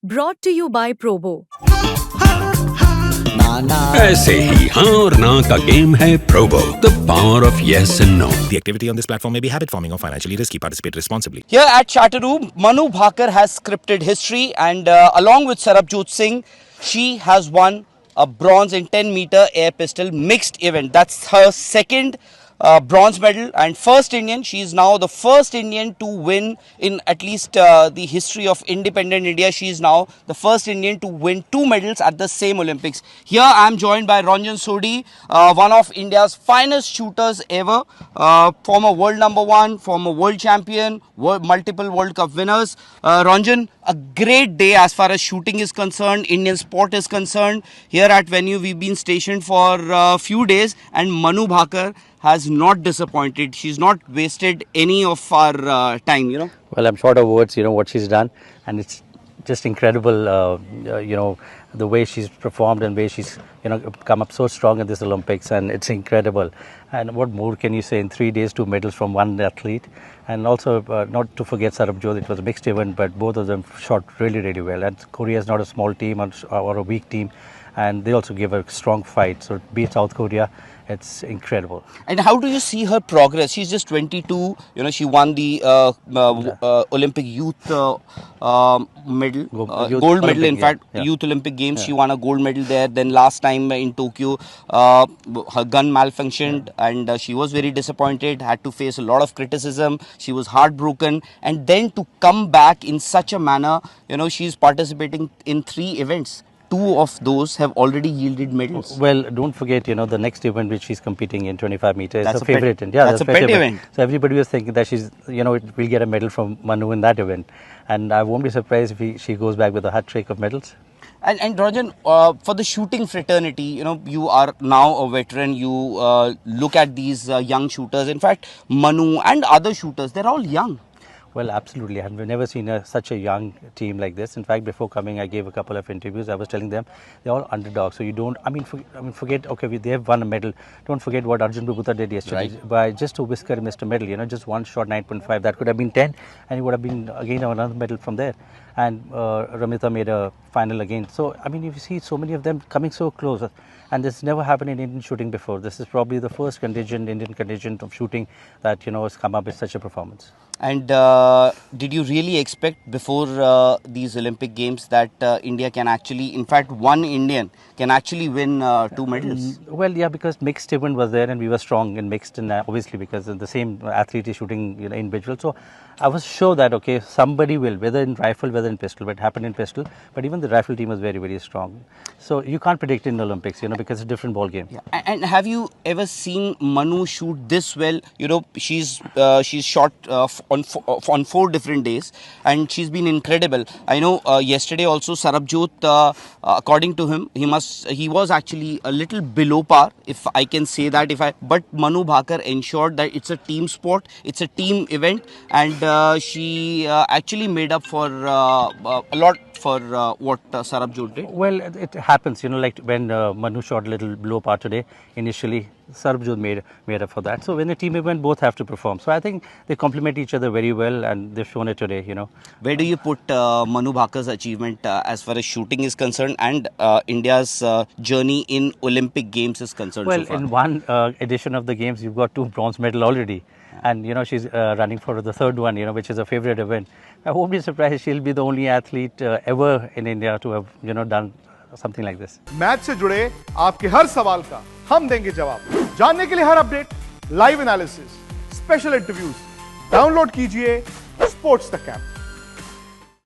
Brought to you by Probo. ऐसे ही हाँ और ना का गेम है Probo, the power of yes and no. The activity on this platform may be habit forming or financially risky. Participate responsibly. Here at Chatteroo, Manu Bhaker has scripted history, and along with Sarabjot Singh, she has won a bronze in 10-meter air pistol mixed event. That's her second bronze medal and first Indian. She is now the first Indian to win in at least the history of independent India. She is now the first Indian to win 2 medals at the same Olympics. Here I am joined by Ranjan Sodhi, one of India's finest shooters ever, former world number 1, former world champion, multiple World Cup winners. Ranjan, a great day as far as shooting is concerned, Indian sport is concerned. Here at venue we've been stationed for a few days, and Manu Bhaker has not disappointed. She's not wasted any of our time, you know. Well, I'm short of words, what she's done, and it's just incredible, the way she's performed and way she's, come up so strong in this Olympics, and it's incredible. And what more can you say? In 3 days, 2 medals from one athlete, and also not to forget Sarabjot. It was a mixed event, but both of them shot really, really well. And Korea is not a small team or a weak team, and they also give a strong fight. So to beat South Korea, it's incredible. And how do you see her progress? She's just 22. She won the Olympic youth medal, gold medal. In fact, Youth Olympic Games. Yeah. She won a gold medal there. Then last time in Tokyo, her gun malfunctioned, and she was very disappointed. Had to face a lot of criticism. She was heartbroken, and then to come back in such a manner, she's participating in 3 events. 2 of those have already yielded medals. Well, don't forget, the next event which she's competing in, 25 meters, that's her favorite. That's a pet event. So everybody was thinking that she's, we'll get a medal from Manu in that event. And I won't be surprised if she goes back with a hat trick of medals. And Ranjan, for the shooting fraternity, you are now a veteran. You look at these young shooters. In fact, Manu and other shooters, they're all young. Well, absolutely. I've never seen such a young team like this. In fact, before coming, I gave a couple of interviews. I was telling them they're all underdogs. So you don't, forget, okay, they have won a medal. Don't forget what Arjun Prabhupada did yesterday. Right. By just a whisker missed a medal, just one shot, 9.5. That could have been 10, and he would have been again another medal from there. And Ramita made a final again. So, you see so many of them coming so close. And this never happened in Indian shooting before. This is probably the first Indian contingent of shooting that, has come up with such a performance. And did you really expect before these Olympic Games that India can actually, in fact, one Indian can actually win 2 medals? Well, yeah, because mixed event was there and we were strong in mixed, and obviously because the same athlete is shooting individual. So I was sure that, okay, somebody will, whether in rifle, whether in pistol, but it happened in pistol. But even the rifle team was very, very strong. So you can't predict in the Olympics, because it's a different ball game. Yeah. And have you ever seen Manu shoot this well? She's shot on 4 different days, and she's been incredible. I know yesterday also Sarabjot, according to him, he was actually a little below par, if I can say that. But Manu Bhaker ensured that it's a team sport, it's a team event, and she actually made up for a lot for what Sarabjot did. Well, it happens, like when Manu shot a little below par today, initially Sarabjot made up for that. So when a team event, both have to perform. So I think they complement each other very well, and they've shown it today, Where do you put Manu Bhaker's achievement as far as shooting is concerned, and India's journey in Olympic Games is concerned? Well, so far? In one edition of the Games, you've got 2 bronze medals already. And, she's running for the 3rd one, which is a favorite event. I won't be surprised she'll be the only athlete ever in India to have, done something like this. Match से जुड़े आपके हर सवाल का हम देंगे जवाब। जानने के लिए हर update, live analysis, special interviews, download कीजिए स्पोर्ट्स तक ऐप।